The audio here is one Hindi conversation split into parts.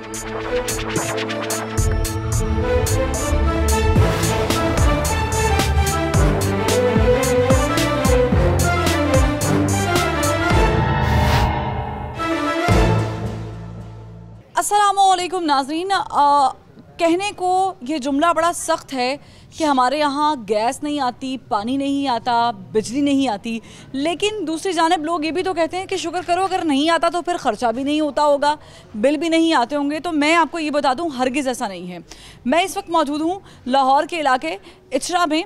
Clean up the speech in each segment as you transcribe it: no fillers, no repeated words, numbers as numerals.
अस्सलामुअलैकुम नाज़रीन, कहने को ये जुमला बड़ा सख्त है कि हमारे यहाँ गैस नहीं आती, पानी नहीं आता, बिजली नहीं आती, लेकिन दूसरी जानिब लोग ये भी तो कहते हैं कि शुक्र करो अगर नहीं आता तो फिर ख़र्चा भी नहीं होता होगा, बिल भी नहीं आते होंगे। तो मैं आपको ये बता दूँ, हरगिज़ ऐसा नहीं है। मैं इस वक्त मौजूद हूँ लाहौर के इलाके इचरा में,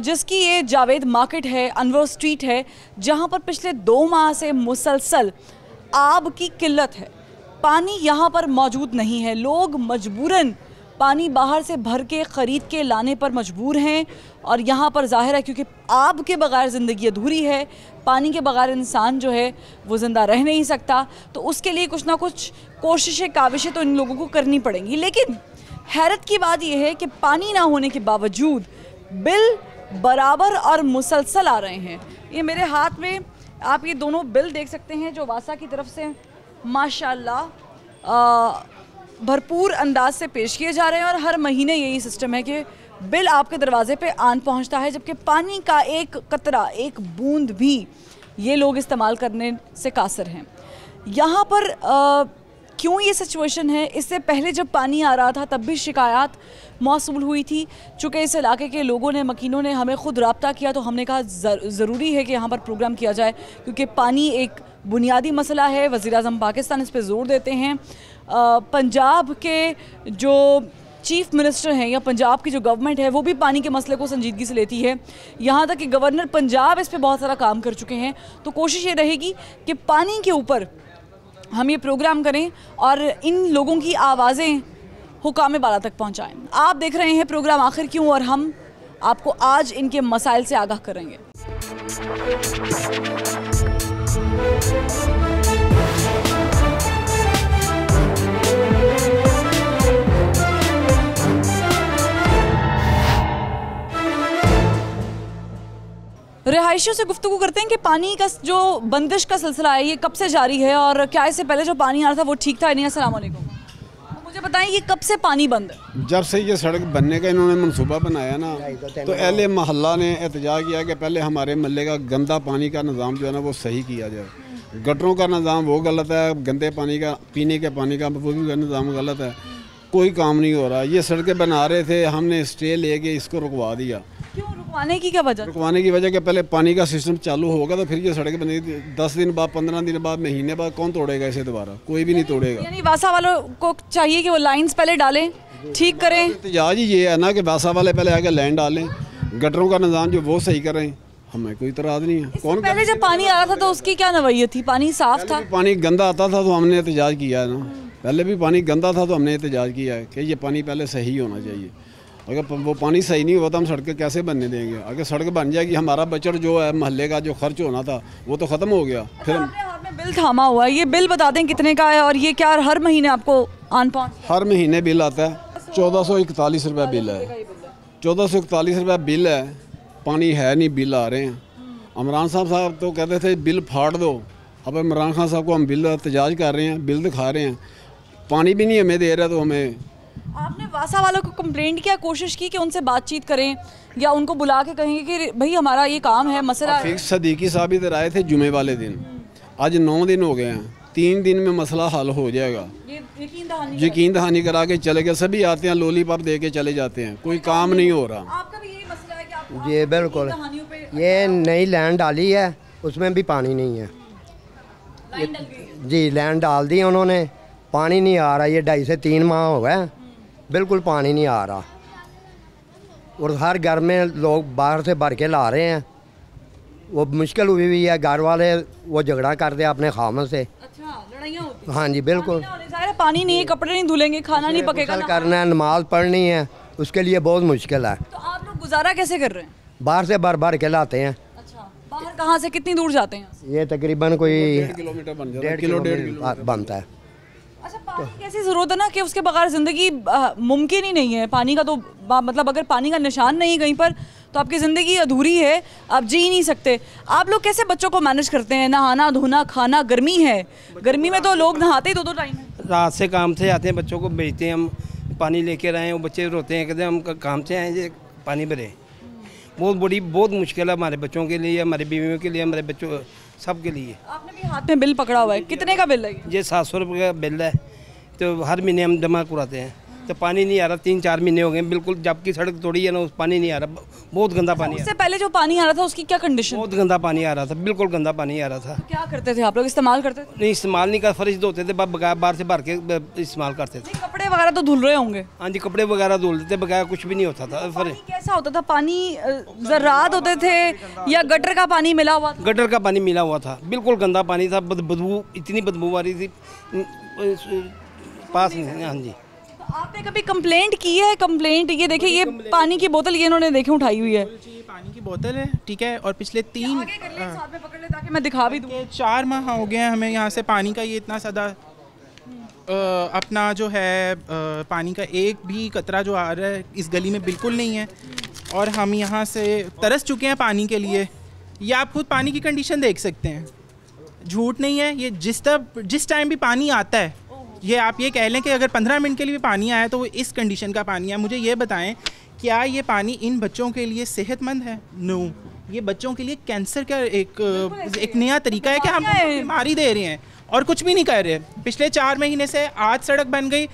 जिसकी ये जावेद मार्केट है, अनवर स्ट्रीट है, जहाँ पर पिछले 2 माह से मुसलसल आब की किल्लत है। पानी यहाँ पर मौजूद नहीं है, लोग मजबूरन पानी बाहर से भर के ख़रीद के लाने पर मजबूर हैं। और यहाँ पर ज़ाहिर है क्योंकि आब के बग़ैर ज़िंदगी अधूरी है, पानी के बग़ैर इंसान जो है वो ज़िंदा रह नहीं सकता, तो उसके लिए कुछ ना कुछ कोशिशें काविशें तो इन लोगों को करनी पड़ेंगी। लेकिन हैरत की बात यह है कि पानी ना होने के बावजूद बिल बराबर और मुसलसल आ रहे हैं। ये मेरे हाथ में आप ये दोनों बिल देख सकते हैं जो वासा की तरफ से माशाल्लाह भरपूर अंदाज से पेश किए जा रहे हैं। और हर महीने यही सिस्टम है कि बिल आपके दरवाजे पे आन पहुंचता है, जबकि पानी का एक कतरा, एक बूंद भी ये लोग इस्तेमाल करने से कासर हैं। यहाँ पर क्यों ये सिचुएशन है? इससे पहले जब पानी आ रहा था तब भी शिकायत मौसूल हुई थी। चूँकि इस इलाके के लोगों ने, मकीनों ने हमें ख़ुद रब्ता किया, तो हमने कहा ज़रूरी है कि यहाँ पर प्रोग्राम किया जाए, क्योंकि पानी एक बुनियादी मसला है। वज़ीर-ए-आज़म पाकिस्तान इस पर ज़ोर देते हैं। पंजाब के जो चीफ़ मिनिस्टर हैं या पंजाब की जो गवर्नमेंट है वो भी पानी के मसले को संजीदगी से लेती है। यहाँ तक कि गवर्नर पंजाब इस पर बहुत सारा काम कर चुके हैं। तो कोशिश ये रहेगी कि पानी के ऊपर हम ये प्रोग्राम करें और इन लोगों की आवाज़ें हुकाम बाला तक पहुँचाएँ। आप देख रहे हैं प्रोग्राम आखिर क्यों, और हम आपको आज इनके मसाइल से आगाह करेंगे। रिहायशियों से गुफ्तगू करते हैं कि पानी का जो बंदिश का सिलसिला है ये कब से जारी है, और क्या इससे पहले जो पानी आ रहा था वो ठीक था नहीं? अस्सलाम वालेकुम, मुझे बताएं ये कब से पानी बंद है? जब से ये सड़क बनने का इन्होंने मनसूबा बनाया ना, तो अहले मोहल्ला ने एहतजाज किया कि पहले हमारे महल्ले का गंदा पानी का निज़ाम जो है ना वो सही किया जाए। गटरों का निज़ाम वो गलत है, गंदे पानी का, पीने के पानी का वो भी निज़ाम गलत है, कोई काम नहीं हो रहा। ये सड़कें बना रहे थे, हमने स्टे लेके इसको रुकवा दिया। क्यों रुकवाने की क्या वजह? रुकवाने की वजह कि पहले पानी का सिस्टम चालू होगा तो फिर ये सड़कें बनेगी। 10 दिन बाद, 15 दिन बाद, महीने बाद कौन तोड़ेगा इसे? दोबारा कोई भी नहीं तोड़ेगा। यानी वासा वालों को चाहिए कि वो लाइंस पहले डालें, ठीक करें। एहतजाज ही ये है ना कि वासा वाले पहले आके लाइन डालें, गटरों का निज़ाम जो वो सही करें, हमें कोई इतराज़ नहीं है। कौन पहले जब पानी आ रहा था तो उसकी क्या नवैयत थी? पानी साफ था, पानी गंदा आता था तो हमने एहतजाज किया है ना। पहले भी पानी गंदा था तो हमने एहतजाज किया है कि ये पानी पहले सही होना चाहिए। अगर वो पानी सही नहीं हुआ तो हम सड़कें कैसे बनने देंगे? अगर सड़क बन जाएगी, हमारा बजट जो है महल्ले का जो खर्च होना था वो तो ख़त्म हो गया। फिर आपने हाथ में बिल थामा हुआ है, ये बिल बता दें कितने का है? और ये क्या हर महीने आपको आन पहुँच? हर महीने बिल आता है, 1441 रुपये बिल है। 1441 रुपये बिल है, पानी है नहीं, बिल आ रहे हैं। इमरान साहब तो कहते थे बिल फाड़ दो, अब इमरान खान साहब को हम बिल एहतजाज कर रहे हैं, बिल दिखा रहे हैं, पानी भी नहीं हमें दे रहा। तो हमें, आपने वासा वालों को कंप्लेंट किया, कोशिश की कि उनसे बातचीत करें या उनको बुला के कहेंगे कि भाई हमारा ये काम है, मसला है? सदीकी साहब इधर आए थे जुमे वाले दिन, आज 9 दिन हो गए हैं, 3 दिन में मसला हल हो जाएगा। यकीन दहानी करा के चले गए। सभी आते हैं, लोलीपॉप दे के चले जाते हैं, कोई काम नहीं हो रहा। आपका भी यही मसला है कि आप? जी बिल्कुल, ये नई लैंड डाली है, उसमें भी पानी नहीं है। जी लैंड डाल दी उन्होंने, पानी नहीं आ रहा। ये 2.5 से 3 माह हो गए, बिल्कुल पानी नहीं आ रहा। और हर घर में लोग बाहर से भर के ला रहे हैं। वो मुश्किल हुई हुई है, घर वाले वो झगड़ा करते हैं अपने खामन से। अच्छा, लड़ाइयाँ होती हैं? हाँ जी बिल्कुल। पानी नहीं है, कपड़े नहीं धुलेंगे, खाना नहीं पकेगा, करना है, नमाज पढ़नी है, उसके लिए बहुत मुश्किल है। तो आप लोग गुजारा कैसे कर रहे हैं? बाहर से भर भर के लाते हैं। अच्छा, बाहर कहाँ से, कितनी दूर जाते हैं? ये तकरीबन कोई 1.5 किलोमीटर बन जाता है, 1.5 किलोमीटर बनता है। अच्छा, पानी की ऐसी ज़रूरत है ना कि उसके बगैर ज़िंदगी मुमकिन ही नहीं है। पानी का तो मतलब अगर पानी का निशान नहीं कहीं पर तो आपकी ज़िंदगी अधूरी है, आप जी नहीं सकते। आप लोग कैसे बच्चों को मैनेज करते हैं? नहाना, धोना, खाना, गर्मी है, गर्मी में तो लोग नहाते ही 2-2 टाइम है। रात से काम से आते हैं, बच्चों को भेजते हैं, हम पानी लेके आए, वो बच्चे रोते हैं, कहते हैं हम काम से आए हैं, पानी भरे। बहुत मुश्किल है हमारे बच्चों के लिए, हमारे बीवियों के लिए, हमारे बच्चों सब के लिए। आपने भी हाथ में बिल पकड़ा हुआ है, कितने का बिल है ये 700 रुपये का बिल है, तो हर महीने हम जमा कराते हैं। तो पानी नहीं आ रहा, 3-4 महीने हो गए बिल्कुल, जबकि सड़क तोड़ी है ना, उस पानी नहीं आ रहा, बहुत गंदा पानी। उससे पहले जो पानी आ रहा था उसकी क्या कंडीशन? बहुत गंदा पानी आ रहा था, बिल्कुल गंदा पानी आ रहा था। क्या करते थे आप लोग, इस्तेमाल करते थे? नहीं, इस्तेमाल नहीं कर, फर्श धोते थे, बगैर बाहर से भर के इस्तेमाल करते थे। कपड़े वगैरह तो धुल रहे होंगे? हाँ जी, कपड़े वगैरह धुल देते, बगैर कुछ भी नहीं होता था। पानी कैसा होता था? पानी ज़रात होते थे या गटर का पानी मिला हुआ था? गटर का पानी मिला हुआ था, बिल्कुल गंदा पानी था, बदबू, इतनी बदबू आ रही थी पास नहीं। हाँ जी। तो आपने कभी कंप्लेंट की है? कंप्लेंट, ये देखिए, ये पानी की बोतल ये इन्होंने देखे उठाई हुई है। ये पानी की बोतल है, ठीक है, और पिछले 3 आगे कर ले, साथ में पकड़ ले ताकि मैं दिखा भी दूँ। 4 माह हो गए हैं हमें यहाँ से पानी का ये इतना ज़्यादा अपना जो है पानी का एक भी कतरा जो आ रहा है इस गली में बिल्कुल नहीं है, और हम यहाँ से तरस चुके हैं पानी के लिए। ये आप खुद पानी की कंडीशन देख सकते हैं, झूठ नहीं है। ये जिस टाइम भी पानी आता है, ये आप ये कह लें कि अगर 15 मिनट के लिए भी पानी आया तो वो इस कंडीशन का पानी है। मुझे ये बताएं, क्या ये पानी इन बच्चों के लिए सेहतमंद है? नो, ये बच्चों के लिए कैंसर का एक नया तरीका है कि हम उनको बीमारी दे रहे हैं और कुछ भी नहीं कर रहे। पिछले 4 महीने से आज सड़क बन गई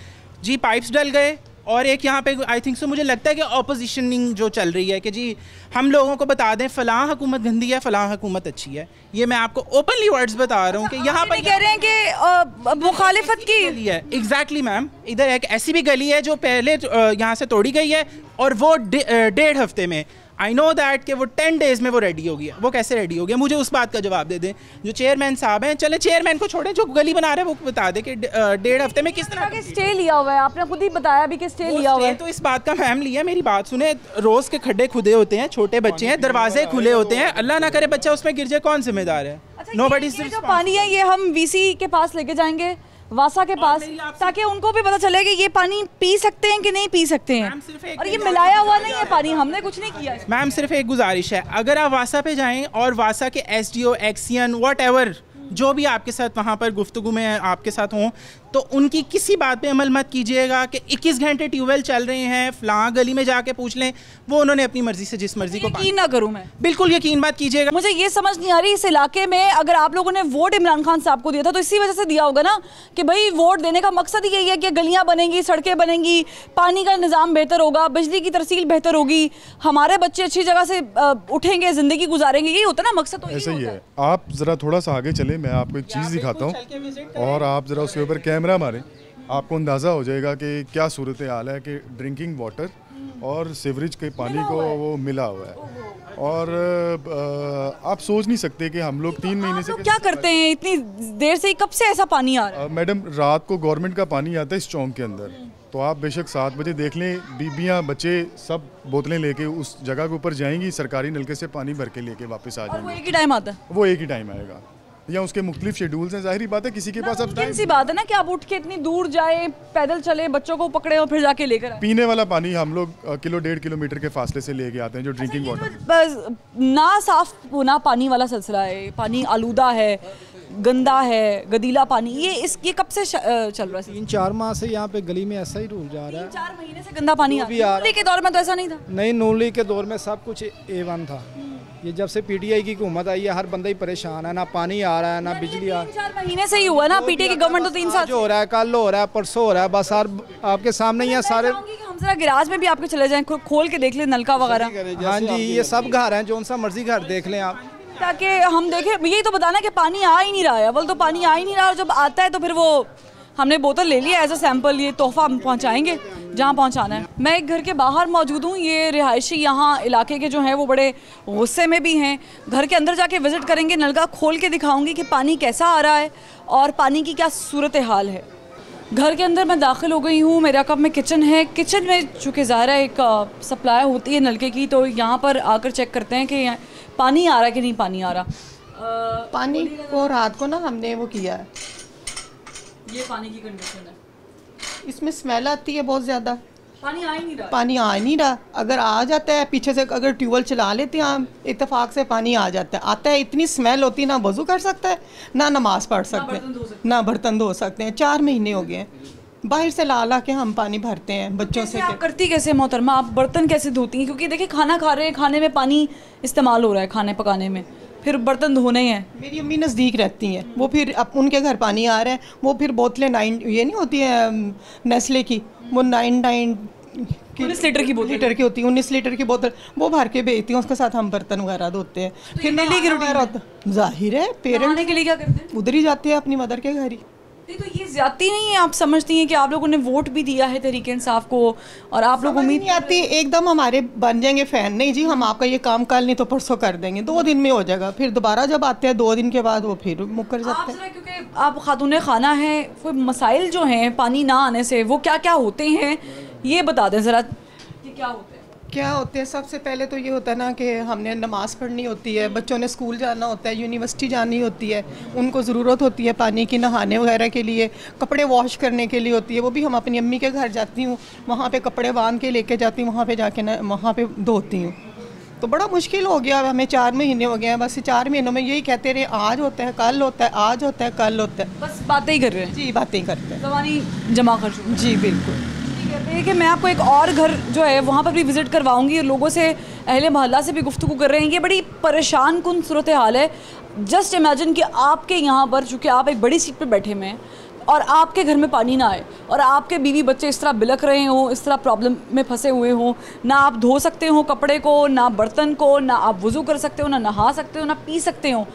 जी, पाइप्स डल गए, और एक यहाँ पे आई थिंक सो मुझे लगता है कि ऑपोजिशनिंग जो चल रही है कि जी हम लोगों को बता दें फ़लाँ हुकूमत गंदी है, फ़लाँ हुकूमत अच्छी है। ये मैं आपको ओपनली वर्ड्स बता रहा हूँ कि यहाँ पर कह रहे हैं कि मुखालिफत की गली है। एग्जैक्टली मैम, इधर एक ऐसी भी गली है जो पहले यहाँ से तोड़ी गई है, और वो 1.5 हफ्ते में, आई नो दैट कि वो 10 डेज़ में वो रेडी हो गया। वो कैसे रेडी हो गया, मुझे उस बात का जवाब दे दें। जो चेयरमैन साहब हैं, चले चेयरमैन को छोड़ें, जो गली बना रहे हैं वो बता दे कि 1.5 हफ्ते में किस तरह स्टे लिया हुआ है। आपने खुद ही बताया अभी कि स्टे लिया हुआ है। तो इस बात का मैम लिया, मेरी बात सुने, रोज़ के खड्डे खुदे होते हैं, छोटे बच्चे हैं, दरवाजे खुले होते हैं, अल्लाह ना करे बच्चा उसमें गिर जाए, कौन जिम्मेदार है? नोबडी। जो पानी है ये हम वीसी के पास लेके जाएंगे, वासा के पास, ताकि उनको भी पता चले कि ये पानी पी सकते हैं कि नहीं पी सकते हैं। और ये मिलाया हुआ नहीं है पानी, हमने कुछ नहीं किया। मैम सिर्फ एक गुजारिश है, अगर आप वासा पे जाएं और वासा के एसडीओ, एक्सियन, व्हाटएवर जो भी आपके साथ वहाँ पर गुफ्तगू में आपके साथ हों, तो उनकी किसी बात पे अमल मत कीजिएगा कि 21 घंटे ट्यूबवेल चल रहे हैं, फलां गली में जाके पूछ लें, वो उन्होंने अपनी मर्जी से जिस मर्जी को। यकीन ना करूं मैं, बिल्कुल यकीन मत कीजिएगा। मुझे ये समझ नहीं आ रही, इस इलाके में अगर आप लोगों ने वोट इमरान खान साहब को दिया था तो इसी वजह से दिया होगा ना कि भाई वोट देने का मकसद ही यही है कि गलियाँ बनेंगी, सड़कें बनेंगी, पानी का निज़ाम बेहतर होगा, बिजली की तरसील बेहतर होगी, हमारे बच्चे अच्छी जगह से उठेंगे, ज़िंदगी गुजारेंगे। यही होता है ना मकसद, तो ऐसा ही है। आप ज़रा थोड़ा सा आगे चले, मैं आपको एक चीज़ दिखाता हूँ और आप ज़रा उसके ऊपर कैमरा मारें, आपको अंदाज़ा हो जाएगा कि क्या सूरत हाल है कि ड्रिंकिंग वाटर और सीवरेज के पानी को वो मिला हुआ है। और आप सोच नहीं सकते कि हम लोग 3 महीने से क्या करते हैं इतनी देर से, कब से ऐसा पानी आ रहा है? मैडम, रात को गवर्नमेंट का पानी आता है इस चौक के अंदर, तो आप बेशक 7 बजे देख लें, बीबियाँ बच्चे सब बोतलें लेके उस जगह के ऊपर जाएंगी, सरकारी नलके से पानी भर के लेके वापस आ जाएंगे। वो एक ही टाइम आता है? वो एक ही टाइम आएगा, या उसके मुख्तलिफ शेड्यूल्स हैं। जाहिर बात है किसी के पास अब मुमकिन सी बात है ना कि आप उठ के इतनी दूर जाए, पैदल चले, बच्चों को पकड़े और फिर जाके लेकर आए। पीने वाला पानी हम लोग 1.5 किलोमीटर के फासले से लेके आते हैं, जो ड्रिंकिंग वाटर। बस ना साफ ना पानी वाला सिलसिला है, पानी आलूदा है, गंदा है, गदीला पानी, ये कब से चल रहा है? 3-4 माह से यहाँ पे गली में ऐसा ही रूल जा रहा है। 3-4 महीने से गंदा पानी आ रहा है। नून लीग के दौर में तो ऐसा नहीं था। नहीं, नून लीग के दौर में सब कुछ A1 था। ये जब से पीटीआई की हुकूमत आई है, हर बंदा ही परेशान है, ना पानी आ रहा है, ना बिजली आ रही है। 3-4 महीने से ही हुआ ना, पीटीआई की गवर्नमेंट तो 3 साल हो रहा है, कल हो रहा है, परसों हो रहा है, बस आपके सामने ही है सारे। हम जरा गिराज में भी आपके चले जाएं, खोल के देख ले नलका वगैरह। हाँ जी, ये सब घर हैं, जो सा मर्जी घर देख लें आप, ताकि हम देखें। यही तो बताना कि पानी आ ही नहीं रहा है, अव्वल तो पानी आ ही नहीं रहा, और जब आता है तो फिर वो हमने बोतल ले लिया एज अ सैंपल, ये तोहफा हम पहुँचाएंगे जहाँ पहुँचाना है। मैं एक घर के बाहर मौजूद हूँ, ये रिहायशी यहाँ इलाके के जो हैं वो बड़े गुस्से में भी हैं। घर के अंदर जाके विज़िट करेंगे, नलका खोल के दिखाऊंगी कि पानी कैसा आ रहा है और पानी की क्या सूरत हाल है। घर के अंदर मैं दाखिल हो गई हूँ, मेरा कब में किचन है। किचन में चूँकि ज़ाहिर है एक सप्लाई होती है नलके की, तो यहाँ पर आकर चेक करते हैं कि पानी आ रहा है कि नहीं पानी आ रहा। पानी को रात को ना हमने वो किया है, ये पानी की कंडीशन है। इसमें स्मेल आती है बहुत ज़्यादा, पानी आ ही नहीं रहा। पानी आ ही नहीं रहा। अगर आ जाता है पीछे से, अगर ट्यूबवेल चला लेते हैं हम, इत्तेफाक से पानी आ जाता है। इतनी स्मेल होती है, ना वज़ू कर सकता है, ना नमाज़ पढ़ सकते हैं, ना बर्तन धो सकते हैं। 4 महीने हो गए हैं, बाहर से ला के हम पानी भरते हैं बच्चों से। आप करती कैसे मोहतरमा, आप बर्तन कैसे धोती हैं? क्योंकि देखिए खाना खा रहे हैं, खाने में पानी इस्तेमाल हो रहा है, खाने पकाने में, फिर बर्तन धोने हैं। मेरी अम्मी नज़दीक रहती हैं, वो फिर अब उनके घर पानी आ रहा है, वो फिर बोतलें 9 ये नहीं होती है नेस्ले की, वो 19 लीटर की बोतल, लीटर की होती है, 19 लीटर की बोतल, वो भर के भेजती हैं, उसके साथ हम बर्तन वगैरह धोते हैं। फिर डेली की रूटीन होता, जाहिर है पेरेंट्स के लिए क्या करते हैं? उधर ही जाते हैं अपनी मदर के घर ही। नहीं, तो ये ज्यादती नहीं है? आप समझती हैं कि आप लोगों ने वोट भी दिया है तहरीक इंसाफ को और आप लोग उम्मीद नहीं आती एकदम हमारे बन जाएंगे फ़ैन, नहीं जी हम आपका ये काम कल नहीं तो परसों कर देंगे, 2 दिन में हो जाएगा। फिर दोबारा जब आते हैं 2 दिन के बाद वो फिर मुकर जाते हैं। क्योंकि आप खातून खाना है, कोई मसाइल जो हैं पानी ना आने से वो क्या क्या होते हैं ये बता दें ज़रा कि क्या होते हैं। क्या होते हैं, सबसे पहले तो ये होता है ना कि हमने नमाज़ पढ़नी होती है, बच्चों ने स्कूल जाना होता है, यूनिवर्सिटी जानी होती है, उनको ज़रूरत होती है पानी की, नहाने वगैरह के लिए, कपड़े वॉश करने के लिए होती है। वो भी हम अपनी अम्मी के घर जाती हूँ, वहाँ पे कपड़े बांध के लेके जाती हूँ, वहाँ पे जाके ना वहाँ पे धोती हूँ। तो बड़ा मुश्किल हो गया, हमें 4 महीने हो गए हैं, बस 4 महीनों में यही कहते रहे आज होता है कल होता है, आज होता है कल होता है, बस बातें ही कर रहे हैं। जी बातें करते हैं, ज़बानी जमा कर चुके हैं। जी बिल्कुल। कि मैं आपको एक और घर जो है वहाँ पर भी विज़िट करवाऊंगी, लोगों से, अहले मोहल्ला से भी गुफ्तगू कर रहे हैं। ये बड़ी परेशान कुन सूरत हाल है। जस्ट इमेजिन कि आपके यहाँ पर, चूँकि आप एक बड़ी सीट पर बैठे हुए हैं और आपके घर में पानी ना आए और आपके बीवी बच्चे इस तरह बिलख रहे हों, इस तरह प्रॉब्लम में फंसे हुए हों, ना आप धो सकते हो कपड़े को, ना बर्तन को, ना आप वज़ू कर सकते हो, ना नहा सकते हो, ना पी सकते हो,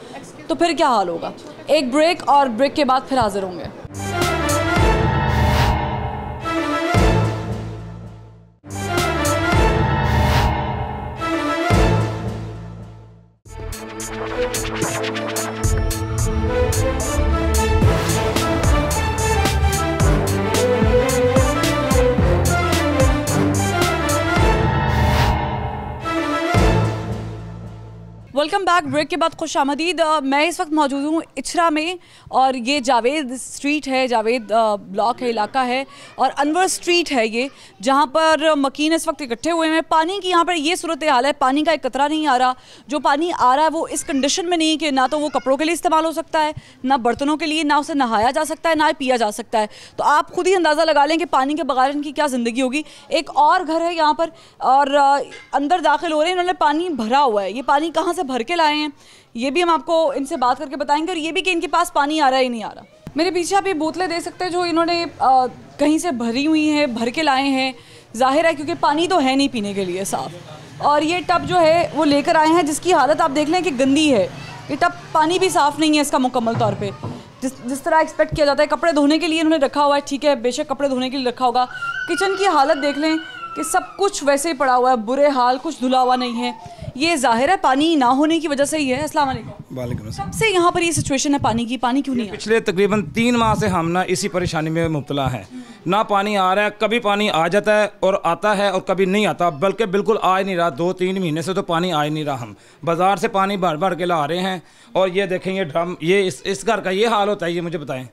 तो फिर क्या हाल होगा। एक ब्रेक, और ब्रेक के बाद फिर हाजिर होंगे। Welcome back. ब्रेक के बाद खुश आमदीद। मैं इस वक्त मौजूद हूँ इचरा में और ये जावेद स्ट्रीट है, जावेद ब्लॉक है, इलाका है, और अनवर स्ट्रीट है ये, जहाँ पर मकीन इस वक्त इकट्ठे हुए हैं। पानी की यहाँ पर ये सूरत हाल है, पानी का एक कतरा नहीं आ रहा। जो पानी आ रहा है वो इस कंडीशन में नहीं कि ना तो वो कपड़ों के लिए इस्तेमाल हो सकता है, ना बर्तनों के लिए, ना उसे नहाया जा सकता है, ना पिया जा सकता है। तो आप खुद ही अंदाज़ा लगा लें कि पानी के बगैर इनकी क्या ज़िंदगी होगी। एक और घर है यहाँ पर और अंदर दाखिल हो रहे हैं, इन्होंने पानी भरा हुआ है। ये पानी कहाँ से भर के लाए हैं ये भी हम आपको इनसे बात करके बताएंगे, और ये भी कि इनके पास पानी आ रहा है ही नहीं आ रहा। मेरे पीछे आप ये बोतलें दे सकते हैं जो इन्होंने कहीं से भरी हुई हैं, भर के लाए हैं, जाहिर है क्योंकि पानी तो है नहीं पीने के लिए साफ़। और ये टब जो है वो लेकर आए हैं जिसकी हालत आप देख लें कि गंदी है। ये टब पानी भी साफ़ नहीं है इसका मुकम्मल तौर पे, जिस तरह एक्सपेक्ट किया जाता है। कपड़े धोने के लिए इन्होंने रखा हुआ है, ठीक है, बेशक कपड़े धोने के लिए रखा होगा। किचन की हालत देख लें कि सब कुछ वैसे ही पड़ा हुआ है, बुरे हाल, कुछ धुला हुआ नहीं है। ये जाहिर है पानी ना होने की वजह से ही है। अस्सलाम वालेकुम। वालेकुम अस्सलाम। कब से यहाँ पर ये सिचुएशन है पानी की? पानी क्यों नहीं आ रहा? पिछले तकरीबन 3 माह से हम ना इसी परेशानी में मुब्तला हैं। ना पानी आ रहा है, कभी पानी आ जाता है और आता है और कभी नहीं आता, बल्कि बिल्कुल आ ही नहीं रहा। 2-3 महीने से तो पानी आ ही नहीं रहा। हम बाज़ार से पानी भर भर के ला रहे हैं और ये देखें ये ड्रम, ये इस घर का ये हाल होता है। ये मुझे बताएं,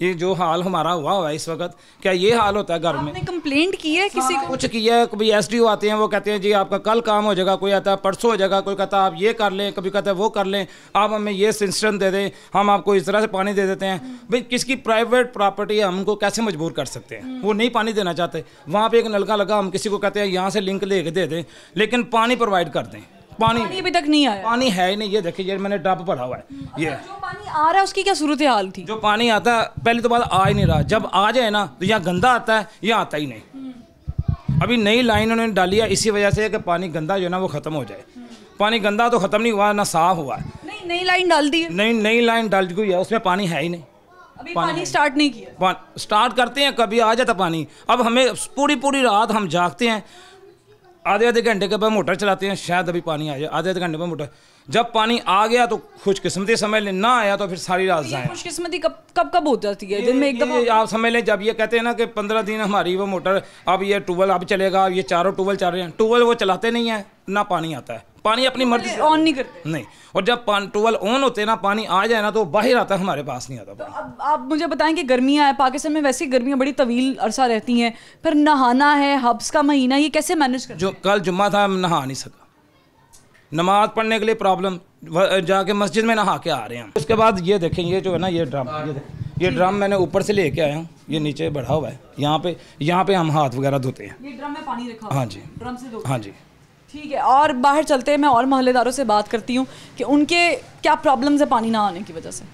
ये जो हाल हमारा हुआ है इस वक्त, क्या ये हाल होता है घर में? आपने कंप्लेंट की है किसी को? कुछ किया है, कभी SDO आते हैं, वो कहते हैं जी आपका कल काम हो जाएगा, कोई आता है परसों हो जाएगा, कोई कहता है आप ये कर लें, कभी कहता है वो कर लें, आप हमें ये सिस्टम दे दें, हम आपको इस तरह से पानी दे देते हैं। भाई किसकी प्राइवेट प्रॉपर्टी है, हम उनको कैसे मजबूर कर सकते हैं? वो नहीं पानी देना चाहते, वहाँ पर एक नलका लगा, हम किसी को कहते हैं यहाँ से लिंक ले दे दें, लेकिन पानी प्रोवाइड कर दें। पानी अभी तक नहीं आया। पानी है ही नहीं। ये देखिए, ये मैंने डब पड़ा हुआ है। ये जो पानी आ रहा है उसकी क्या सूरत हाल थी? जो पानी आता है पहले तो बात आ ही नहीं रहा, जब आ जाए ना तो यहाँ गंदा आता है, यहाँ आता ही नहीं। अभी नई लाइन उन्होंने डाली है इसी वजह से कि पानी गंदा जो है ना वो ख़त्म हो जाए। पानी गंदा तो ख़त्म नहीं हुआ, ना साफ हुआ है। नई लाइन डाल दी है? नई लाइन डाल गई है, उसमें पानी है ही नहीं। अभी पानी स्टार्ट नहीं किया। स्टार्ट करते हैं, कभी आ जाता पानी। अब हमें पूरी रात हम जागते हैं, आधे घंटे के बाद मोटर चलाते हैं, शायद अभी पानी आ जाए। आधे घंटे में मोटर, जब पानी आ गया तो खुशकिस्मती समझ लें, ना आया तो फिर सारी रात जाए। खुशकिस्मती कब हो जाती है? दिन में एक दफा आप समझ लें, जब ये कहते हैं ना कि 15 दिन हमारी वो मोटर, अब ये ट्यूबवेल अब चलेगा, ये चारों ट्यूबवेल चल रहे हैं, ट्यूबवेल वो चलाते नहीं है, ना पानी आता है। पानी अपनी मर्जी से ऑन नहीं करते नहीं, और जब ट्यूबवेल ऑन होते हैं ना, पानी आ जाए ना तो बाहर आता है, हमारे पास नहीं आता तो अब आप मुझे बताएं कि गर्मियाँ हैं पाकिस्तान में, वैसे ही गर्मियाँ बड़ी तवील अरसा रहती हैं, फिर नहाना है, हब्स का महीना, ये कैसे मैनेज कर? जो कल जुम्मा था, नहा नहीं सका, नमाज पढ़ने के लिए प्रॉब्लम, जाके मस्जिद में नहा के आ रहे हैं। उसके बाद ये देखें, ये जो है ना, ये ड्रम मैंने ऊपर से लेके आया हूँ, ये नीचे बढ़ा हुआ है, यहाँ पे हम हाथ वगैरह धोते हैं। ये ड्रम में पानी रखा हुआ? हाँ जी, ड्रम से धोते? हाँ जी। ठीक है, और बाहर चलते हैं, मैं और मोहल्लेदारों से बात करती हूँ कि उनके क्या प्रॉब्लम्स है पानी ना आने की वजह से।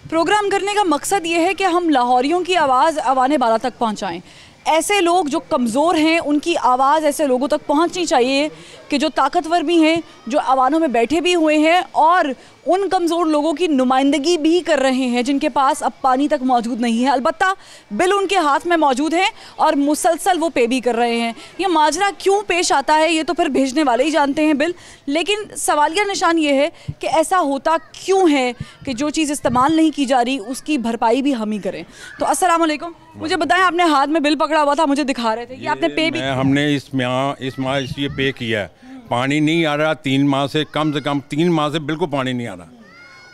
प्रोग्राम करने का मकसद ये है कि हम लाहौरियों की आवाज़ अवाने बाला तक पहुँचाएँ। ऐसे लोग जो कमज़ोर हैं, उनकी आवाज़ ऐसे लोगों तक पहुंचनी चाहिए कि जो ताकतवर भी हैं, जो अवानों में बैठे भी हुए हैं और उन कमज़ोर लोगों की नुमाइंदगी भी कर रहे हैं जिनके पास अब पानी तक मौजूद नहीं है। अलबत्ता बिल उनके हाथ में मौजूद है और मुसलसल वो पे भी कर रहे हैं। ये माजरा क्यों पेश आता है ये तो फिर भेजने वाले ही जानते हैं बिल, लेकिन सवालिया निशान ये है कि ऐसा होता क्यों है कि जो चीज़ इस्तेमाल नहीं की जा रही उसकी भरपाई भी हम ही करें। तो अस्सलाम वालेकुम, मुझे बताएं, आपने हाथ में बिल पकड़ा हुआ था, मुझे दिखा रहे थे, ये आपने पे भी? हमने इस माह इसलिए पे किया है, पानी नहीं आ रहा 3 माह से कम 3 माह से बिल्कुल पानी नहीं आ रहा,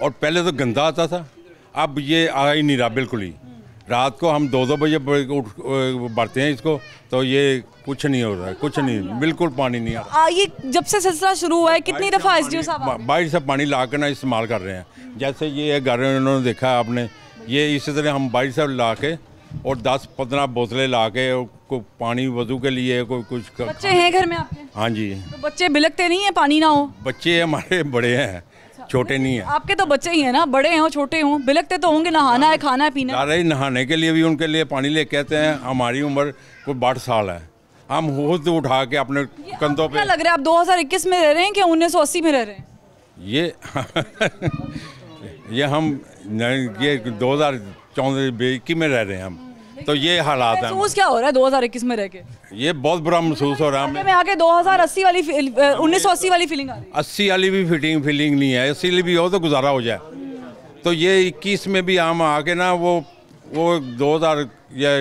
और पहले तो गंदा आता था, अब ये आ ही नहीं रहा बिल्कुल ही। रात को हम 2-2 बजे भरते हैं इसको, तो ये कुछ नहीं हो रहा है, कुछ नहीं, बिल्कुल पानी नहीं आ रहा। ये जब से सिलसिला शुरू हुआ है कितनी दफ़ा एसडीओ साहब बाहर से पानी ला कर ना इस्तेमाल कर रहे हैं? जैसे ये घर उन्होंने देखा है आपने, ये इसी तरह हम बाहर से ला के और 10-15 बोतलें ला के को पानी वजू के लिए कोई कुछ बच्चे हैं घर में आपके? हाँ जी। तो बच्चे बिलकते नहीं है पानी ना हो? बच्चे हमारे बड़े हैं, छोटे नहीं है। आपके तो बच्चे ही हैं ना, बड़े हों छोटे हों, बिलकते तो होंगे, नहाना है, खाना है, पीना है। नहाने के लिए भी उनके लिए पानी लेके आते हैं। हमारी उम्र कोई 62 साल है, हम खुद उठा के अपने कंधों पे। क्या लग रहा है आप 2021 में रह रहे हैं कि 1980 में रह रहे हैं? ये हम ये 2014-21 में रह रहे हैं हम, तो ये हालात हैं। महसूस क्या हो रहा है 2021 में रह के? ये बहुत बुरा महसूस हो रहा है हमें आके 2080 वाली 1980 वाली फीलिंग आ रही है। 80 वाली भी फीलिंग नहीं है, 80 भी हो तो गुजारा हो जाए। तो ये 21 में भी हम आके ना वो 2000 या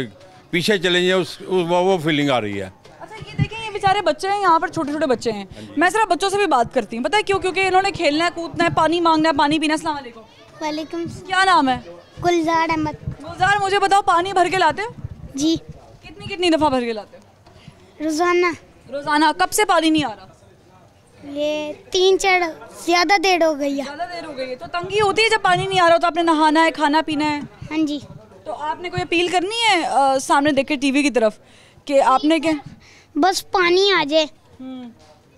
पीछे चले जाए वो फीलिंग आ रही है। अच्छा ये देखें, ये बेचारे बच्चे हैं, यहाँ पर छोटे छोटे बच्चे हैं, मैं सिर्फ बच्चों से भी बात करती हूँ, पता है क्यों? क्योंकि इन्होंने खेलना है, कूदना है, पानी मांगना है, पानी पीना। अस्सलाम वालेकुम। वालेकुम। क्या नाम है? गुलजार अहमद। गुलजार, मुझे बताओ, पानी भर के लाते हो? जी। कितनी दफ़ा भर के लाते हो? रोज़ाना। रोज़ाना? कब से पानी नहीं आ रहा? ये 3-4 ज़्यादा देर हो गई है। ज़्यादा देर हो गई है, तो तंगी होती है जब पानी नहीं आ रहा हो, तो आपने नहाना है, खाना पीना है। हाँ जी। तो आपने कोई अपील करनी है सामने देख के टीवी की तरफ कि आपने क्या? बस पानी आ जाए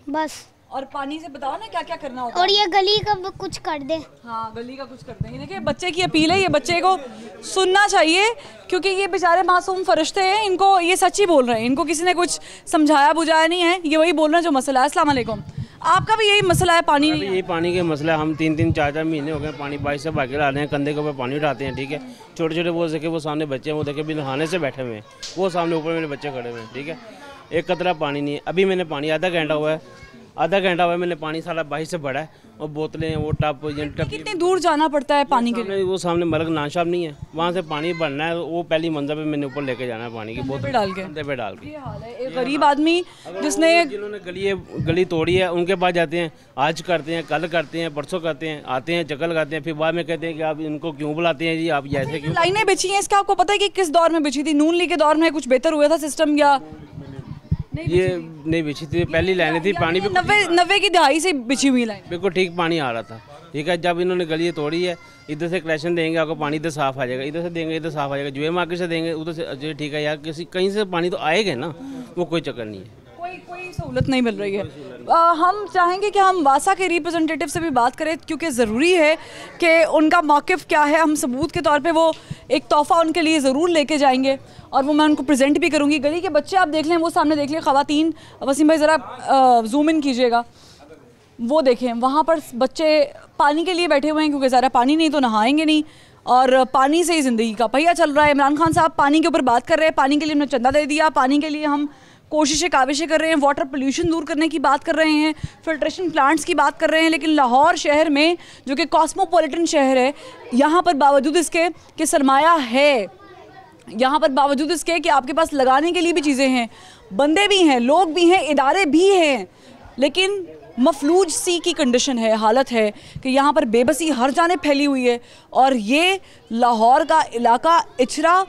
बस। और पानी से बताओ ना क्या क्या करना होगा। और ये गली का कुछ कर दे। हाँ, गली का कुछ कर देंगे। देखिए बच्चे की अपील है, ये बच्चे को सुनना चाहिए क्योंकि ये बेचारे मासूम फरिश्ते हैं, इनको ये सच ही बोल रहे हैं, इनको किसी ने कुछ समझाया बुझाया नहीं है, ये वही बोल रहे हैं जो मसला है। अस्सलाम वालेकुम। आपका भी यही मसला है? पानी नहीं? यही पानी के मसला है, हम 3-3, 4-4 महीने हो गए पानी बाइक से भाग के ला रहे हैं, कंधे के ऊपर पानी उठाते हैं। ठीक है, छोटे छोटे वो देखे, वो सामने बच्चे हैं, वो देखे भी नहाने से बैठे हुए हैं, वो सामने ऊपर मेरे बच्चे खड़े हुए हैं। ठीक है, एक कतरा पानी नहीं है। अभी मैंने पानी आधा घंटा हुआ है मैंने पानी सारा बाहर से भरा है, और बोतलें वो टप कितनी दूर जाना पड़ता है पानी के लिए? वो सामने मलक नाशाब नहीं है, वहाँ से पानी भरना है, वो पहली मंजिल पे मैंने ऊपर लेके जाना है पानी की बोतल डाल के। ये हाल है। एक गरीब आदमी जिन्होंने गली तोड़ी है उनके पास जाते हैं, आज करते हैं, कल करते हैं, परसों करते हैं, आते हैं, चक्कर लगाते हैं, फिर बाद में कहते हैं कि आप इनको क्यों बुलाते हैं जी, आप ऐसे क्यों? लाइनें बिछी हैं, इसका आपको पता है कि किस दौर में बिछी थी? नून लीग के दौर में कुछ बेहतर हुआ था सिस्टम या ये नहीं बिछी थी? पहली लाइनें थी, पानी भी 90 की दहाई से बिछी हुई लाइन, बिल्कुल ठीक पानी आ रहा था। ठीक है, जब इन्होंने गली तोड़ी है, इधर से कलेक्शन देंगे आपको पानी इधर साफ आ जाएगा, इधर से देंगे इधर साफ आ जाएगा, जुए मार्केट से देंगे उधर से, ठीक है यार, किसी कहीं से पानी तो आएगा ना, वो कोई चक्कर नहीं है, कोई सहूलत नहीं मिल रही है। हम चाहेंगे कि हम वासा के रिप्रेजेंटेटिव से भी बात करें क्योंकि ज़रूरी है कि उनका मौक़िफ़ क्या है। हम सबूत के तौर पे वो एक तोहफ़ा उनके लिए ज़रूर लेके जाएंगे और वो मैं उनको प्रेजेंट भी करूँगी। गली के बच्चे आप देख लें, वो सामने देख लें, ख़वातीन, वसीम भाई ज़रा जूम इन कीजिएगा, वो देखें वहाँ पर बच्चे पानी के लिए बैठे हुए हैं क्योंकि ज़रा पानी नहीं तो नहाएंगे नहीं, और पानी से ही ज़िंदगी का पहिया चल रहा है। इमरान खान साहब पानी के ऊपर बात कर रहे हैं, पानी के लिए हमने चंदा दे दिया, पानी के लिए हम कोशिशें काविशें कर रहे हैं, वाटर पोल्यूशन दूर करने की बात कर रहे हैं, फिल्ट्रेशन प्लांट्स की बात कर रहे हैं, लेकिन लाहौर शहर में जो कि कॉस्मोपॉलिटन शहर है, यहाँ पर बावजूद इसके कि सरमाया है, यहाँ पर बावजूद इसके कि आपके पास लगाने के लिए भी चीज़ें हैं, बंदे भी हैं, लोग भी हैं, इदारे भी हैं, लेकिन मफलूज सी की कंडीशन है, हालत है कि यहाँ पर बेबसी हर जानिब फैली हुई है। और ये लाहौर का इलाका इचरा,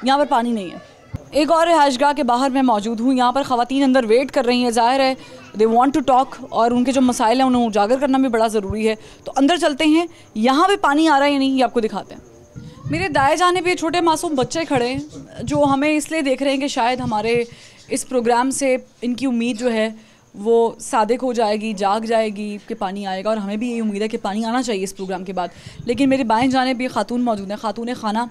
यहाँ पर पानी नहीं है। एक और रिहाइशगाह के बाहर मैं मौजूद हूँ, यहाँ पर ख़वातीन अंदर वेट कर रही हैं, ज़ाहिर है दे वांट टू टॉक, और उनके जो मसाइल हैं उन्हें उजागर करना भी बड़ा ज़रूरी है। तो अंदर चलते हैं, यहाँ भी पानी आ रहा है या नहीं ये आपको दिखाते हैं। मेरे दाएं जाने पे छोटे मासूम बच्चे खड़े हैं जो हमें इसलिए देख रहे हैं कि शायद हमारे इस प्रोग्राम से इनकी उम्मीद जो है वो सादिक हो जाएगी, जाग जाएगी कि पानी आएगा, और हमें भी यही उम्मीद है कि पानी आना चाहिए इस प्रोग्राम के बाद। लेकिन मेरे बाएं जाने पे खातून मौजूद हैं, खातून खाना,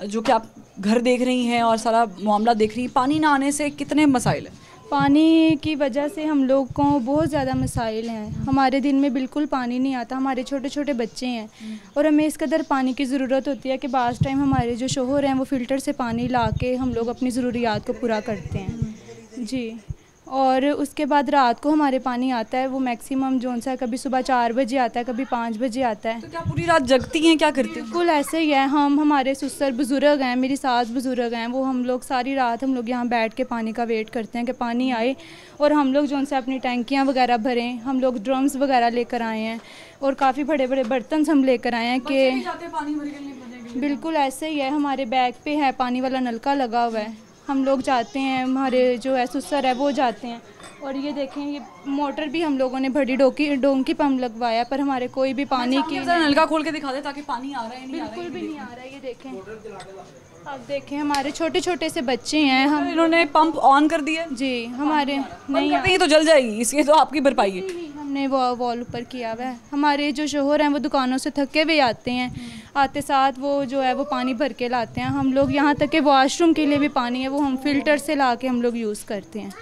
जो कि आप घर देख रही हैं और सारा मामला देख रही हैं। पानी ना आने से कितने मसाइल हैं? पानी की वजह से हम लोग को बहुत ज़्यादा मसाइल हैं। हमारे दिन में बिल्कुल पानी नहीं आता, हमारे छोटे छोटे बच्चे हैं और हमें इस कदर पानी की ज़रूरत होती है कि बाज़ टाइम हमारे जो शोहर हैं वो फ़िल्टर से पानी ला के हम लोग अपनी ज़रूरियात को पूरा करते हैं जी। और उसके बाद रात को हमारे पानी आता है, वो मैक्सिमम जो सा कभी सुबह 4 बजे आता है, कभी 5 बजे आता है। तो क्या पूरी रात जगती हैं, क्या करती हैं? बिल्कुल ऐसे ही है। हमारे ससुर बुज़ुर्ग हैं, मेरी सास बुज़ुर्ग हैं, वो हम लोग सारी रात हम लोग यहाँ बैठ के पानी का वेट करते हैं कि पानी आए, और हम लोग जो से अपनी टैंकियाँ वगैरह भरें। हम लोग ड्रम्स वगैरह लेकर आए हैं और काफ़ी बड़े बड़े बर्तन हम लेकर आए हैं कि बिल्कुल ऐसे ही है। हमारे बैग पे है पानी वाला नलका लगा हुआ है, हम लोग जाते हैं, हमारे जो है ससुर है वो जाते हैं। और ये देखें, ये मोटर भी हम लोगों ने बड़ी डोंकी पंप लगवाया, पर हमारे कोई भी पानी की नलका खोल के दिखा दे ताकि पानी आ रहा है। बिल्कुल भी नहीं आ रहा है। ये देखें, अब देखें हमारे छोटे छोटे से बच्चे हैं। हम इन्होंने पंप ऑन कर दिया जी, हमारे नहीं तो जल जाएगी, इसलिए तो आपकी भरपाई है। हमने वो वॉल ऊपर किया हुआ है। हमारे जो शोहर हैं वो दुकानों से थके हुए आते हैं, आते साथ वो जो है वो पानी भर के लाते हैं। हम लोग यहाँ तक कि वॉशरूम के लिए भी पानी है वो हम फ़िल्टर से ला के हम लोग यूज़ करते हैं।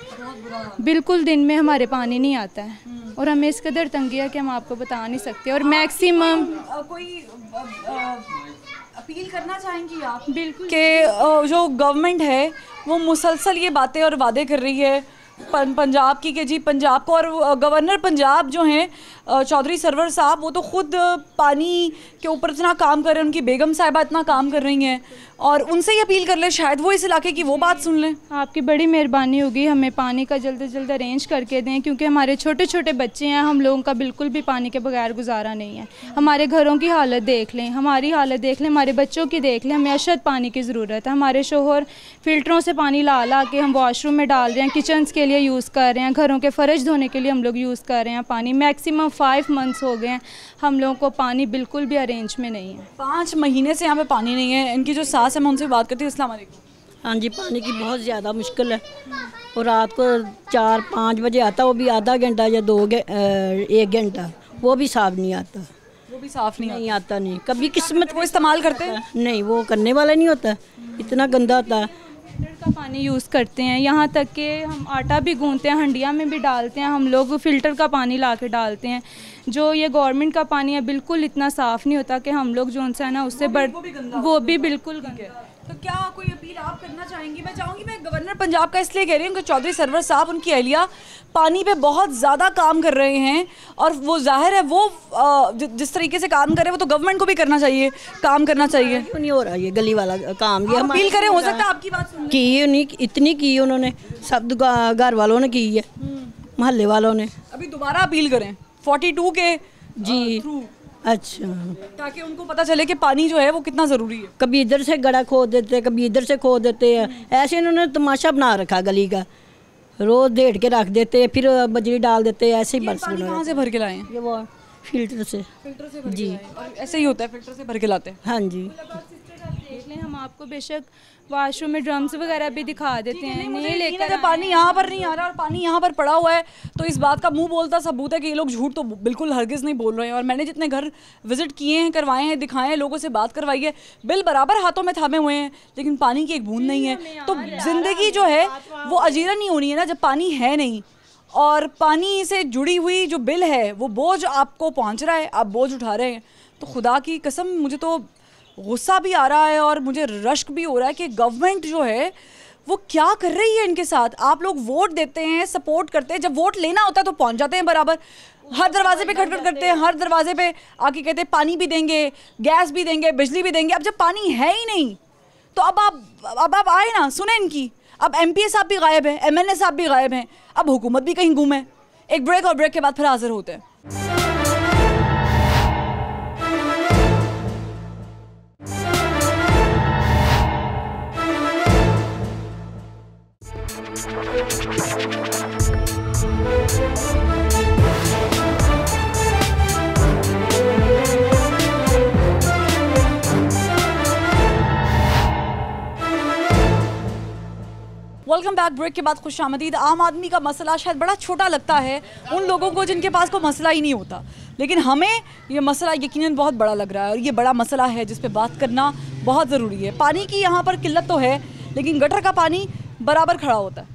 बिल्कुल दिन में हमारे पानी नहीं आता है और हमें इस कदर तंगी है कि हम आपको बता नहीं सकते। और मैक्सिमम कोई अपील करना चाहेंगी आप? बिल्कुल कि जो गवर्नमेंट है वो मुसलसल ये बातें और वादे कर रही है पंजाब की कि जी पंजाब को, और गवर्नर पंजाब जो हैं चौधरी सरवर साहब, वो तो ख़ुद पानी के ऊपर इतना काम कर रहे हैं, उनकी बेगम साहिबा इतना काम कर रही हैं, और उनसे ही अपील कर ले, शायद वो इस इलाके की वो बात सुन लें। आपकी बड़ी मेहरबानी होगी, हमें पानी का जल्द से जल्द अरेंज करके दें, क्योंकि हमारे छोटे छोटे बच्चे हैं, हम लोगों का बिल्कुल भी पानी के बगैर गुजारा नहीं है। हमारे घरों की हालत देख लें, हमारी हालत देख लें, हमारे बच्चों की देख लें, हमें अशद पानी की ज़रूरत है। हमारे शोहर फ़िल्टरों से पानी ला ला के हम वॉशरूम में डाल रहे हैं, किचन के लिए यूज़ कर रहे हैं, घरों के फ़र्श धोने के लिए हम लोग यूज़ कर रहे हैं पानी। मैक्सिमम 5 मंथ्स हो गए हैं हम लोगों को पानी बिल्कुल भी अरेंज में नहीं है। 5 महीने से यहाँ पे पानी नहीं है। इनकी जो सास है मैं उनसे बात करती हूँ। अस्सलाम वालेकुम। हाँ जी, पानी की बहुत ज़्यादा मुश्किल है और रात को 4-5 बजे आता, वो भी आधा घंटा या 1 घंटा, वो भी साफ नहीं आता। वो भी साफ नहीं आता नहीं। कभी किस्मत वो इस्तेमाल करते हैं नहीं, वो करने वाला नहीं होता, इतना गंदा होता है। फ़िल्टर का पानी यूज़ करते हैं, यहाँ तक कि हम आटा भी गूंथते हैं, हंडिया में भी डालते हैं, हम लोग फ़िल्टर का पानी ला के डालते हैं। जो ये गवर्नमेंट का पानी है बिल्कुल इतना साफ़ नहीं होता कि हम लोग जो उनसे है ना उससे वो भी बिल्कुल गंदा। तो क्या कोई अपील आप करना चाहेंगी? मैं चाहूँगी, मैं गवर्नर पंजाब का इसलिए कह रही हूँ कि चौधरी सरवर साहब, उनकी अहलिया पानी पे बहुत ज़्यादा काम कर रहे हैं, और वो जाहिर है वो जिस तरीके से काम कर रहे हैं वो तो गवर्नमेंट को भी करना चाहिए, काम करना चाहिए। क्यों नहीं हो रहा ये गली वाला काम? ये अपील करें, हो सकता है आपकी बात सुन की नहीं, इतनी की उन्होंने, सब घर वालों ने की है, मोहल्ले वालों ने। अभी दोबारा अपील करें 42 के जी। अच्छा, ताकि उनको पता चले कि पानी जो है वो कितना ज़रूरी है। कभी इधर से गड़ा खोद देते हैं, कभी इधर से खोद देते हैं, ऐसे इन्होंने तमाशा बना रखा गली का, रोज़ डेढ़ के रख देते हैं, फिर बजरी डाल देते हैं, ऐसे ही बरस। कहाँ से भर के लाए? ये वो फ़िल्टर से जी, ऐसे ही होता है, फ़िल्टर से भर के लाते हैं। हाँ जी। देख लें, हम आपको बेशक वॉशरूम में ड्रम्स वगैरह भी दिखा देते हैं, नहीं लेकर पानी यहाँ पर नहीं आ रहा और पानी यहाँ पर पड़ा हुआ है, तो इस बात का मुंह बोलता सबूत है कि ये लोग झूठ तो बिल्कुल हरगिज़ नहीं बोल रहे हैं। और मैंने जितने घर विजिट किए हैं, करवाए हैं, दिखाए हैं, लोगों से बात करवाई है, बिल बराबर हाथों में थामे हुए हैं, लेकिन पानी की एक बूंद नहीं है। तो ज़िंदगी जो है वो अजीरा नहीं होनी है ना, जब पानी है नहीं, और पानी से जुड़ी हुई जो बिल है वो बोझ आपको पहुँच रहा है, आप बोझ उठा रहे हैं। तो खुदा की कसम मुझे तो गुस्सा भी आ रहा है और मुझे रश्क भी हो रहा है कि गवर्नमेंट जो है वो क्या कर रही है इनके साथ। आप लोग वोट देते हैं, सपोर्ट करते हैं, जब वोट लेना होता है तो पहुंच जाते हैं बराबर, हर दरवाजे पे खटखट करते हैं, हर दरवाजे पे आके कहते हैं पानी भी देंगे, गैस भी देंगे, बिजली भी देंगे। अब जब पानी है ही नहीं तो अब आप आए ना, सुने इनकी। अब MP साहब भी गायब हैं, MLA साहब भी गायब हैं, अब हुकूमत भी कहीं गुम है। एक ब्रेक, और ब्रेक के बाद फिर हाजिर होते हैं। Welcome back. ब्रेक के बाद खुशामदीद। आम आदमी का मसला शायद बड़ा छोटा लगता है उन लोगों को जिनके पास कोई मसला ही नहीं होता, लेकिन हमें ये मसला यकीनन बहुत बड़ा लग रहा है और ये बड़ा मसला है जिस पे बात करना बहुत ज़रूरी है। पानी की यहाँ पर किल्लत तो है, लेकिन गटर का पानी बराबर खड़ा होता है।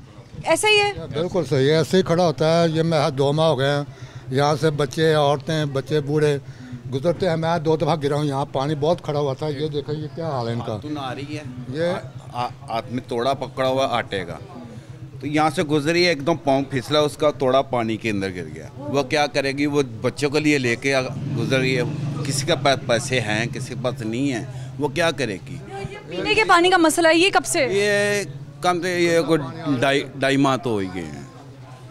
ऐसे ही है? बिल्कुल सही है, ऐसे ही खड़ा होता है। ये मैं 2 माह हो गए हैं, यहाँ से बच्चे, औरतें, बच्चे, बूढ़े गुजरते हैं। मैं 2 दफ़ा गिरा हूँ, यहाँ पानी बहुत खड़ा हुआ था। ये देखो ये क्या हाल है इनका। आ रही है, ये हाथ में तोड़ा पकड़ा हुआ आटे का, तो यहाँ से गुजरी है, एकदम पाँव फिसला, उसका तोड़ा पानी के अंदर गिर गया। वो क्या करेगी, वो बच्चों के लिए लेके गुजर रही है। किसी के पास पैसे हैं, किसी के पास नहीं है, वो क्या करेगी। पीने के पानी का मसला है ये कब से? ये कम से ये कोई 2.5 माह तो हो ही गए हैं।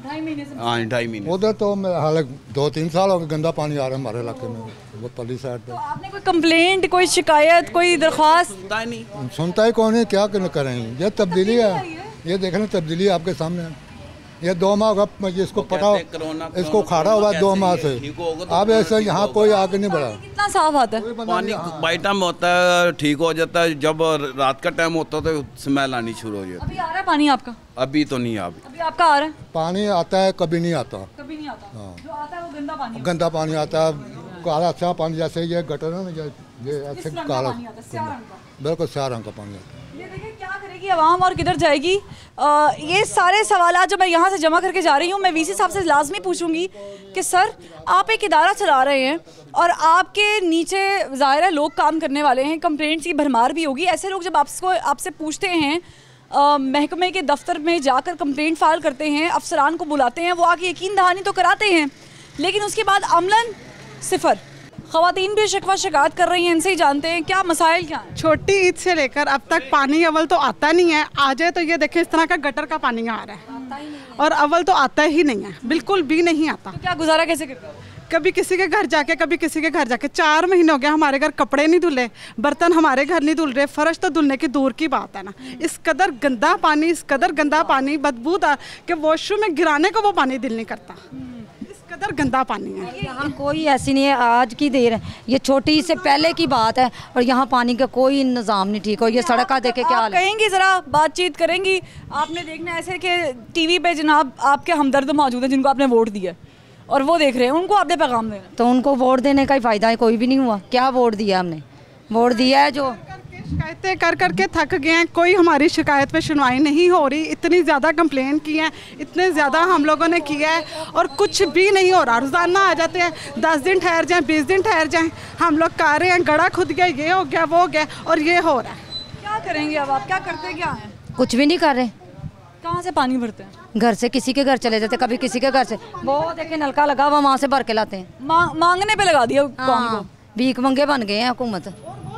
2.5 महीने से? हाँ, 2.5 महीने। उधर तो हालांकि 2-3 साल हो गए गंदा पानी आ रहा है हमारे इलाके में, वो पल्ली साइड पे। तो आपने कोई कंप्लेंट, कोई शिकायत, कोई दरख्वास्त? सुनता ही कौन है, क्या करें। ये तब्दीली है, ये देख लें, तब्दीली आपके सामने है। ये 2 माह होगा इसको पटा, इसको खाड़ा हुआ 2 माह से। अब ऐसे यहाँ कोई आगे नहीं बढ़ा। कितना साफ आता है पानी? बाई टाइम होता है, ठीक हो जाता है। जब रात का टाइम होता है तो स्मेल आनी शुरू हो जाती है। अभी आ रहा है पानी आपका? अभी तो नहीं। अभी आपका आ रहा है? पानी आता है, कभी नहीं आता। कभी नहीं आता? हाँ। जो आता है वो गंदा पानी? गंदा पानी आता है, काला अच्छा पानी, जैसे ये गटर है ना, ये ऐसे काला, बिल्कुल स्याह रंग का पानी आता है। ये देखिए क्या करेगी आवाम और किधर जाएगी। ये सारे सवाल जो मैं यहाँ से जमा करके जा रही हूँ, मैं वीसी साहब से लाजमी पूछूंगी कि सर, आप एक इदारा चला रहे हैं और आपके नीचे ज़ाहिर है लोग काम करने वाले हैं, कंप्लेंट्स की भरमार भी होगी। ऐसे लोग जब आपसे पूछते हैं, महकमे के दफ्तर में जाकर कंप्लेंट फाइल करते हैं, अफसरान को बुलाते हैं, वो आके यकीन दहानी तो कराते हैं, लेकिन उसके बाद अमलन सिफर। ख़वातीन भी शिकवा शिकायत कर रही हैं, इनसे ही जानते हैं क्या मसाइल क्या हैं। छोटी ईद से लेकर अब तक पानी अव्वल तो आता नहीं है। आ जाए तो ये देखिए इस तरह का गटर का पानी आ रहा है, और अव्वल तो आता ही नहीं है, बिल्कुल भी नहीं आता। तो क्या गुजारा कैसे करते हो? कभी किसी के घर जाके, कभी किसी के घर जाके। 4 महीने हो गया हमारे घर कपड़े नहीं धुले, बर्तन हमारे घर नहीं धुल रहे, फर्श तो धुलने की दूर की बात है ना। इस कदर गंदा पानी, इस कदर गंदा पानी, बदबूदार कि वॉशरूम में गिराने को वो पानी दिल नहीं करता। कदर गंदा पानी है। यहाँ कोई ऐसी नहीं है, आज की देर है, ये छोटी से पहले की बात है, और यहाँ पानी का कोई निज़ाम नहीं ठीक हो। ये सड़क का देखे क्या हाल है। कहेंगी ज़रा बातचीत करेंगी। आपने देखना ऐसे कि टीवी पे जनाब आपके हमदर्द मौजूद हैं जिनको आपने वोट दिया और वो देख रहे हैं, उनको आपने पैगाम देना। तो उनको वोट देने का ही फ़ायदा है, कोई भी नहीं हुआ। क्या वोट दिया हमने? वोट दिया है जो शिकायतें कर करके थक गए हैं, कोई हमारी शिकायत पे सुनवाई नहीं हो रही। इतनी ज़्यादा कंप्लेन की हैं, इतने ज़्यादा हम लोगों ने किया है और कुछ भी नहीं हो रहा। रोज़ाना आ जाते हैं, 10 दिन ठहर जाएं, 20 दिन ठहर जाएं, हम लोग कर रहे हैं, गड़ा खुद गया, ये हो गया, वो हो गया, और ये हो रहा है। क्या करेंगे अब आप? क्या करते क्या हैं? कुछ भी नहीं कर रहे। कहाँ से पानी भरते हैं? घर से, किसी के घर चले जाते, कभी किसी के घर से। वो देखे नलका लगा हुआ, वहाँ से भर के लाते हैं। मांगने पे लगा दिया कौन को? भीख मंगे बन गए हैं हुकूमत।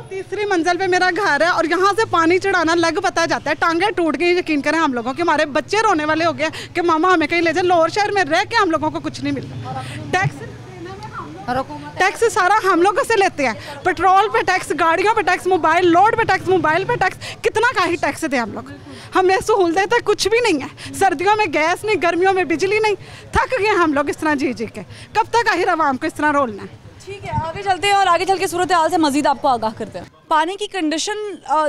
3री मंजिल पे मेरा घर है और यहाँ से पानी चढ़ाना लग पता जाता है, टांगे टूट गई। यकीन करें हम लोगों के, हमारे बच्चे रोने वाले हो गए कि मामा हमें कहीं ले जाए। लाहौर शहर में रह के हम लोगों को कुछ नहीं मिलता। टैक्स सारा हम लोगों से लेते हैं, पेट्रोल पे टैक्स, गाड़ियों पे टैक्स, मोबाइल लोड पे टैक्स, मोबाइल पे टैक्स, कितना का ही टैक्स थे हम लोग। हमें सहूलतें कुछ भी नहीं है, सर्दियों में गैस नहीं, गर्मियों में बिजली नहीं। थक गए हम लोग इस तरह जी जी के। कब तक आखिर आवाम को इस तरह रोलना है? ठीक है, आगे चलते हैं और आगे चल के सूरत हाल से मजीद आपको आगाह करते हैं। पानी की कंडीशन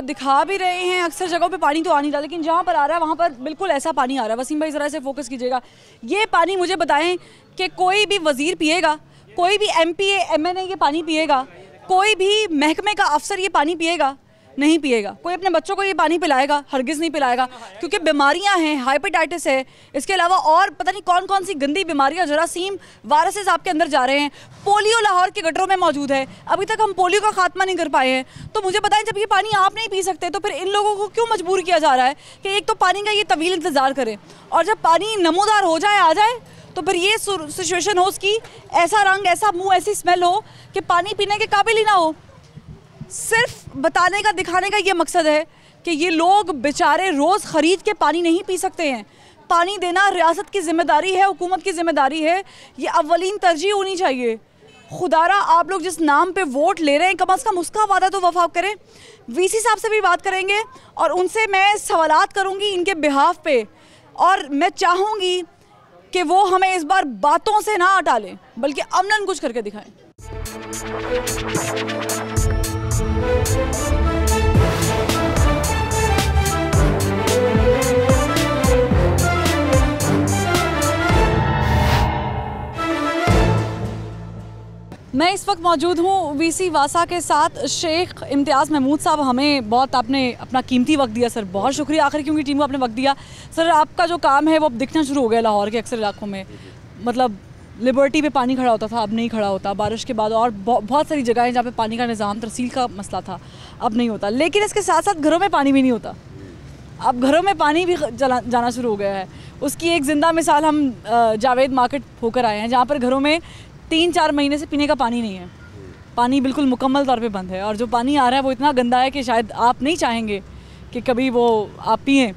दिखा भी रहे हैं, अक्सर जगहों पे पानी तो आ नहीं रहा, लेकिन जहाँ पर आ रहा है वहाँ पर बिल्कुल ऐसा पानी आ रहा है। वसीम भाई ज़रा से फोकस कीजिएगा। ये पानी मुझे बताएं कि कोई भी वज़ीर पिएगा, कोई भी MP MNA ये पानी पिएगा, कोई भी महकमे का अफसर ये पानी पिएगा? नहीं पिएगा। कोई अपने बच्चों को ये पानी पिलाएगा? हरगिज़ नहीं पिलाएगा, क्योंकि बीमारियां हैं, हाइपेटाइटिस है, इसके अलावा और पता नहीं कौन कौन सी गंदी बीमारियां, जरासीम, वायरसेस आपके अंदर जा रहे हैं। पोलियो लाहौर के गटरों में मौजूद है, अभी तक हम पोलियो का खात्मा नहीं कर पाए हैं। तो मुझे बताएं, जब ये पानी आप नहीं पी सकते तो फिर इन लोगों को क्यों मजबूर किया जा रहा है कि एक तो पानी का ये तवील इंतज़ार करें, और जब पानी नमूदार हो जाए, आ जाए, तो फिर ये सिचुएशन हो उसकी, ऐसा रंग, ऐसा मुँह, ऐसी स्मेल हो कि पानी पीने के काबिल ही ना हो। सिर्फ बताने का, दिखाने का ये मकसद है कि ये लोग बेचारे रोज़ ख़रीद के पानी नहीं पी सकते हैं। पानी देना रियासत की जिम्मेदारी है, हुकूमत की जिम्मेदारी है, ये अव्वलीन तरजीह होनी चाहिए। खुदारा आप लोग जिस नाम पे वोट ले रहे हैं, कम से कम उसका वादा तो वफा करें। वीसी साहब से भी बात करेंगे और उनसे मैं सवालात करूंगी इनके बिहाफ पे, और मैं चाहूँगी कि वो हमें इस बार बातों से ना टालें बल्कि अमलन कुछ करके दिखाएं। मैं इस वक्त मौजूद हूँ वीसी वासा के साथ। शेख इम्तियाज़ महमूद साहब, हमें बहुत आपने अपना कीमती वक्त दिया सर, बहुत शुक्रिया आखिर क्योंकि टीम को आपने वक्त दिया। सर आपका जो काम है वो अब दिखना शुरू हो गया लाहौर के अक्सर इलाकों में, मतलब लिबर्टी पे पानी खड़ा होता था, अब नहीं खड़ा होता बारिश के बाद, और बहुत सारी जगह हैं जहाँ पे पानी का निज़ाम तरसील का मसला था, अब नहीं होता। लेकिन इसके साथ साथ घरों में पानी भी नहीं होता, अब घरों में पानी भी जाना शुरू हो गया है। उसकी एक ज़िंदा मिसाल हम जावेद मार्केट होकर आए हैं, जहाँ पर घरों में 3-4 महीने से पीने का पानी नहीं है, पानी बिल्कुल मुकम्मल तौर पे बंद है, और जो पानी आ रहा है वो इतना गंदा है कि शायद आप नहीं चाहेंगे कि कभी वो आप पिएँ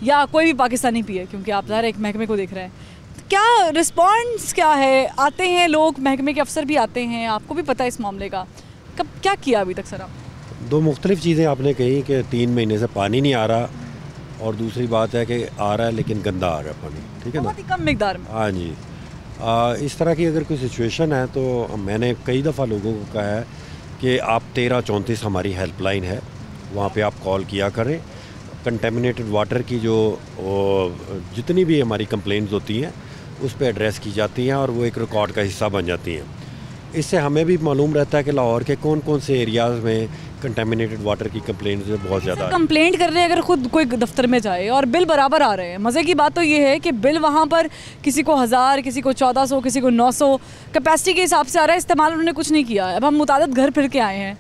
या कोई भी पाकिस्तानी पिए, क्योंकि आप ज़ाहिर एक महकमे को देख रहे हैं। क्या रिस्पॉन्स क्या है? आते हैं लोग, महकमे के अफसर भी आते हैं, आपको भी पता है इस मामले का, कब क्या किया अभी तक सर आप? दो मुख्तलिफ चीज़ें आपने कही कि 3 महीने से पानी नहीं आ रहा, और दूसरी बात है कि आ रहा है लेकिन गंदा आ रहा है पानी, ठीक है ना, बहुत ही कम मिकदार में। हाँ जी, इस तरह की अगर कोई सिचुएशन है तो मैंने कई दफ़ा लोगों को कहा है कि आप 1334 हमारी हेल्पलाइन है, वहाँ पे आप कॉल किया करें। कंटेमिनेटेड वाटर की जो जितनी भी हमारी कंप्लेंट्स होती हैं उस पर एड्रेस की जाती हैं और वो एक रिकॉर्ड का हिस्सा बन जाती हैं। इससे हमें भी मालूम रहता है कि लाहौर के कौन कौन से एरियाज़ में कंटेमिनेटेड वाटर की कंप्लेंट्स बहुत ज़्यादा कंप्लेंट कर रहे हैं। अगर खुद कोई दफ्तर में जाए और बिल बराबर आ रहे हैं, मज़े की बात तो ये है कि बिल वहाँ पर किसी को 1000, किसी को 1400, किसी को 900 कैपेसिटी के हिसाब से आ रहा है, इस्तेमाल उन्होंने कुछ नहीं किया। अब हम मुतादिद घर फिर के आए हैं।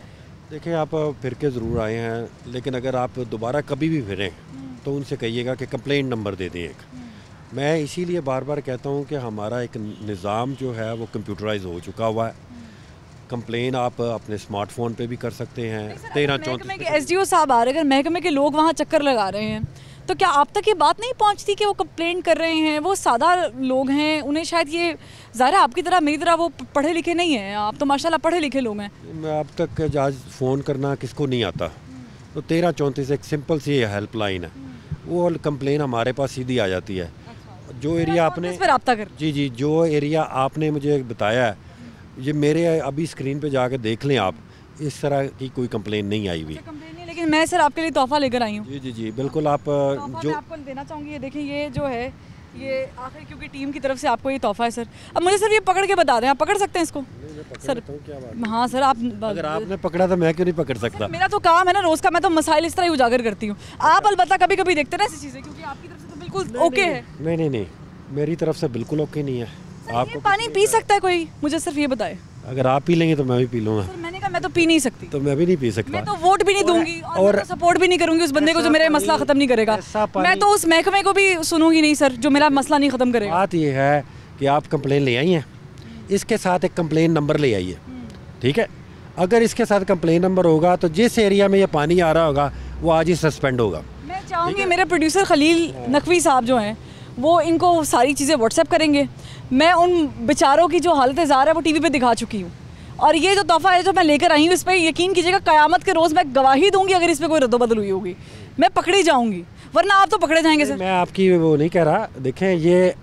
देखिए आप फिर के ज़रूर आए हैं, लेकिन अगर आप दोबारा कभी भी फिरें तो उनसे कहिएगा कि कंप्लेंट नंबर दे दें एक। मैं इसीलिए बार बार कहता हूँ कि हमारा एक निज़ाम जो है वो कंप्यूटराइज हो चुका हुआ है। कंप्लेन आप अपने स्मार्टफोन पे भी कर सकते हैं। 1334 SDO साहब आ रहे, अगर महकमे के लोग वहाँ चक्कर लगा रहे हैं तो क्या आप तक ये बात नहीं पहुँचती कि वो कंप्लेंट कर रहे हैं? वो सादा लोग हैं, उन्हें शायद ये ज़ाहिर है आपकी तरह मेरी तरह वो पढ़े लिखे नहीं हैं, आप तो माशाल्लाह पढ़े लिखे लोग हैं। मैं अब तक जहाज फ़ोन करना किसको नहीं आता, तो 1334 एक सिंपल सी हेल्पलाइन है, वो कंप्लेन हमारे पास सीधी आ जाती है। जो एरिया आपने जी जो एरिया आपने मुझे बताया है, ये मेरे अभी स्क्रीन पे जाकर देख लें आप, इस तरह की कोई कंप्लेन नहीं आई हुई। लेकिन मैं सर आपके लिए तोहफा लेकर आई हूँ। जी बिल्कुल, आप जो मैं आपको देना चाहूँगी, ये देखें, ये जो है ये आखिर क्योंकि टीम की तरफ से आपको ये तोहफा है सर। अब मुझे सर ये पकड़ के बता दें, आप पकड़ सकते हैं इसको सर? हाँ सर, आप अगर आपने पकड़ा तो मैं क्यों नहीं पकड़ सकता? मेरा तो काम है ना रोज़ का, मैं तो मसाइल इस तरह ही उजागर करती हूँ। आप अलबत्ता कभी कभी देखते ना ऐसी चीज़ें, क्योंकि आपकी तरफ से तो बिल्कुल ओके है। नहीं, मेरी तरफ से बिल्कुल ओके नहीं है। आपको पानी पी सकता है कोई? मुझे सिर्फ ये बताए। अगर आप पी लेंगे तो मैं भी पी लूँगा। मैंने कहा मैं तो पी नहीं सकती। तो मैं भी नहीं पी सकता। मैं तो वोट भी नहीं दूंगी और मैं तो सपोर्ट भी नहीं करूंगी उस बंदे को जो मेरा मसला ख़त्म नहीं करेगा। मैं तो उस महकमे को भी सुनूंगी नहीं सर जो मेरा मसला नहीं ख़त्म करेगा। बात ये है कि आप कंप्लेन ले आई हैं, इसके साथ एक कंप्लेन नंबर ले आइए, ठीक है? अगर इसके साथ कंप्लेन नंबर होगा तो जिस एरिया में ये पानी आ रहा होगा वो आज ही सस्पेंड होगा। मैं चाहूँगी मेरे प्रोड्यूसर खलील नकवी साहब जो हैं वो इनको सारी चीज़ें व्हाट्सएप करेंगे। मैं उन बेचारों की जो हालत ज़ार है वो टीवी पे दिखा चुकी हूँ, और ये जो तोहफा है जो मैं लेकर आई हूँ इस पर यकीन कीजिएगा क़यामत के रोज़ मैं गवाही दूंगी। अगर इस पर कोई रद्दोबदल हुई होगी मैं पकड़ी जाऊँगी, वरना आप तो पकड़े जाएंगे सर। मैं आपकी वो नहीं कह रहा। देखें, ये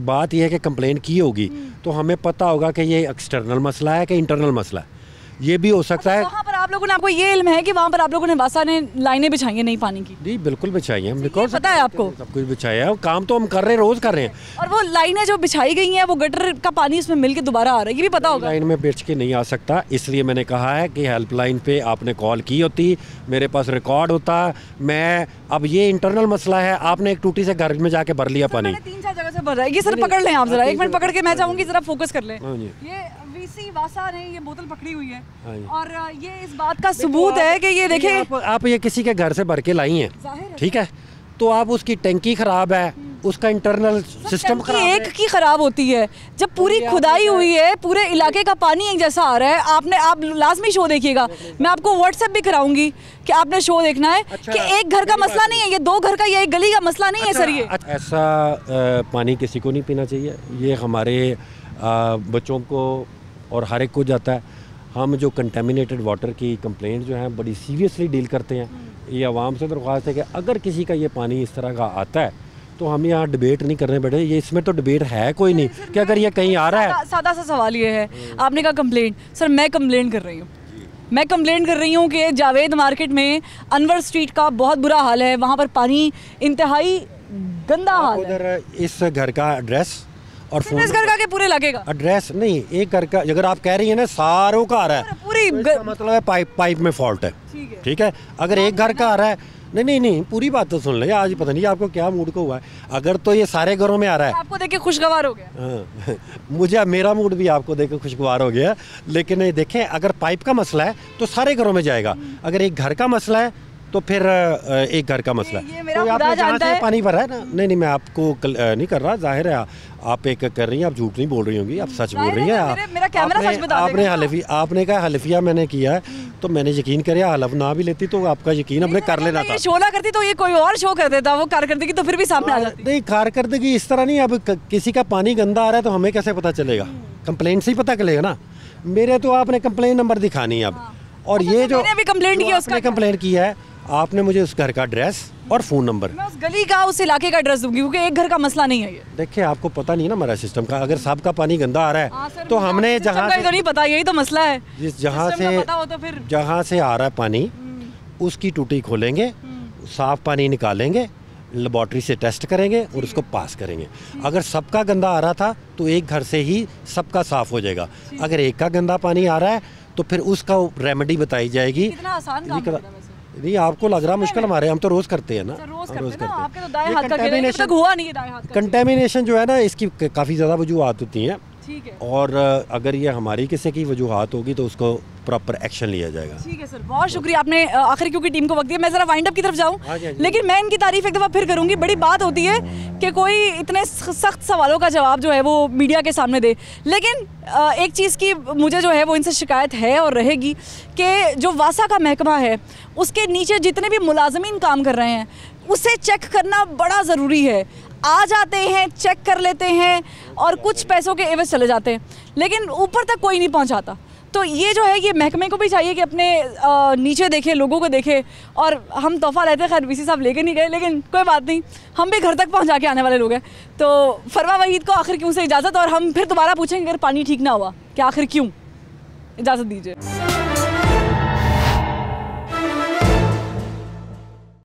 बात यह है कि कंप्लेन की होगी तो हमें पता होगा कि ये एक्सटर्नल मसला है कि इंटरनल मसला है। ये भी हो सकता है। वहाँ पर आप लोगों ने, आपको ये इल्म है कि वहाँ पर आप लोगों ने वासा ने लाइनें बिछाई हैं नहीं पानी की? जी बिल्कुल बिछाई हैं हमने। कौन पता है आपको? सब कुछ बिछाया है, काम तो हम कर रहे हैं, रोज़ कर रहे हैं। और वो लाइनें जो बिछाई गई हैं वो गटर का पानी उसमें मिल के दोबारा आ रहा है, ये भी पता होगा? लाइन में बिछ के नहीं आ सकता, इसलिए मैंने कहा है कि हेल्पलाइन पे आपने कॉल की होती, मेरे पास रिकॉर्ड होता। मैं अब ये इंटरनल मसला है, आपने एक टूटी से घर में जाके भर लिया पानी। 3-4 जगह से भर रहा है ये सर। पकड़ लें आप जरा, एक मिनट पकड़ के, मैं चाहूँगी जरा फोकस कर लें। ये वीसी वासा ने ये बोतल पकड़ी हुई है और ये इस बात का सबूत है कि ये देखें आप ये किसी के घर से भर के लाई हैं, ठीक है? तो आप उसकी टंकी ख़राब है, उसका इंटरनल सिस्टम एक की खराब होती है। जब पूरी खुदाई हुई है, पूरे इलाके का पानी एक जैसा आ रहा है। आप लाजमी शो देखिएगा, मैं आपको व्हाट्सएप भी कराऊंगी कि आपने शो देखना है। कि एक घर का मसला नहीं है, ये 2 घर का, ये एक गली का मसला नहीं है सर। ये ऐसा पानी किसी को नहीं पीना चाहिए। ये हमारे बच्चों को और हर एक को जाता है। हम जो कंटेमिनेटेड वाटर की कंप्लेंट जो है बड़ी सीरियसली डील करते हैं। ये आवाम से दरख्वास्त है कि अगर किसी का ये पानी इस तरह का आता है तो हम यहाँ डिबेट नहीं करने बैठे। ये इसमें तो डिबेट है कोई नहीं कि अगर ये कहीं आ रहा है। सादा सा सवाल ये है, आपने कहा कंप्लेंट। सर मैं कंप्लेंट कर रही हूँ, मैं कंप्लेंट कर रही हूँ कि जावेद मार्केट में अनवर स्ट्रीट का बहुत बुरा हाल है। वहाँ पर पानी इंतहाई गंदा हाल है। इस घर का एड्रेस और फोन इस घर का के पूरे इलाके का एड्रेस नहीं, एक घर का। अगर आप कह रही हैं ना सारों का आ रहा है, पूरी मतलब है पाइप में फॉल्ट है। ठीक है, अगर एक घर का आ रहा है, नहीं पूरी बात तो सुन ले। आज पता नहीं आपको क्या मूड को हुआ है। अगर तो ये सारे घरों में आ रहा है, आपको देख के खुशगवार हो गया। मुझे मेरा मूड भी आपको देख के खुशगवार हो गया। लेकिन ये देखें, अगर पाइप का मसला है तो सारे घरों में जाएगा। अगर एक घर का मसला है तो फिर एक घर का मसला है। तो आपने जहाँ से पानी भरा है ना, नहीं मैं आपको नहीं कर रहा, जाहिर है आप एक कर रही हैं, आप झूठ नहीं बोल रही होंगी, आप सच बोल रही हैं। मेरा कैमरा सच बता देगा। आपने कहा हलफिया मैंने किया है, तो मैंने यकीन किया। हलफ ना भी लेती तो आपका यकीन अपने कर लेना था। शो ना करती तो ये कोई और शो कर देता, वो कारकर्दगी तो फिर भी सामने आ जाती। नहीं, कारकर्दगी इस तरह नहीं। अब किसी का पानी गंदा आ रहा है तो हमें कैसे पता चलेगा? कंप्लेंट से ही पता चलेगा ना। मेरे तो आपने कंप्लेंट नंबर दिखानी है अब। और ये जो कंप्लेंट किया, उसका कंप्लेंट किया है आपने, मुझे उस घर का एड्रेस और फ़ोन नंबर, मैं उस गली का, उस इलाके का एड्रेस दूंगी, क्योंकि एक घर का मसला नहीं है ये। देखिए, आपको पता नहीं ना हमारा सिस्टम का। अगर साहब का पानी गंदा आ रहा है तो हमने जहाँ से, तो नहीं पता, यही तो मसला है। जहाँ से आ रहा है पानी, उसकी टूटी खोलेंगे, साफ पानी निकालेंगे, लेबॉर्ट्री से टेस्ट करेंगे और उसको पास करेंगे। अगर सबका गंदा आ रहा था तो एक घर से ही सबका साफ हो जाएगा। अगर एक का गंदा पानी आ रहा है तो फिर उसका रेमेडी बताई जाएगी। कितना आसान काम है। नहीं, आपको लग रहा मुश्किल, हमारे हम तो रोज करते हैं ना। रोज करते हैं। आपके तो दाएं हाथ का खेल तक हुआ नहीं है। दाएं हाथ का कंटेमिनेशन जो है ना, इसकी काफ़ी ज़्यादा वजूहात होती हैं। ठीक है। और अगर ये हमारी किसी की वजूहात होगी तो उसको प्रॉपर एक्शन लिया जाएगा। ठीक है सर, बहुत शुक्रिया, आपने आखिर क्योंकि टीम को वक्त दिया। मैं ज़रा वाइंड अप की तरफ जाऊँ, लेकिन मैं इनकी तारीफ एक दफ़ा फिर करूँगी। बड़ी बात होती है कि कोई इतने सख्त सवालों का जवाब जो है वो मीडिया के सामने दे। लेकिन एक चीज़ की मुझे जो है वो इनसे शिकायत है और रहेगी कि जो वासा का महकमा है, उसके नीचे जितने भी मुलाजमीन काम कर रहे हैं, उसे चेक करना बड़ा ज़रूरी है। आ जाते हैं, चेक कर लेते हैं और कुछ पैसों के एवज चले जाते हैं, लेकिन ऊपर तक कोई नहीं पहुंचाता। तो ये जो है, ये महकमे को भी चाहिए कि अपने नीचे देखे, लोगों को देखे। और हम तोहफा लेते हैं, खैर वीसी साहब लेके नहीं गए, लेकिन कोई बात नहीं, हम भी घर तक पहुंचा के आने वाले लोग हैं। तो फरवा वहीद को आखिर क्यों से इजाज़त, और हम फिर दोबारा पूछेंगे अगर पानी ठीक ना हुआ कि आखिर क्यों। इजाज़त दीजिए।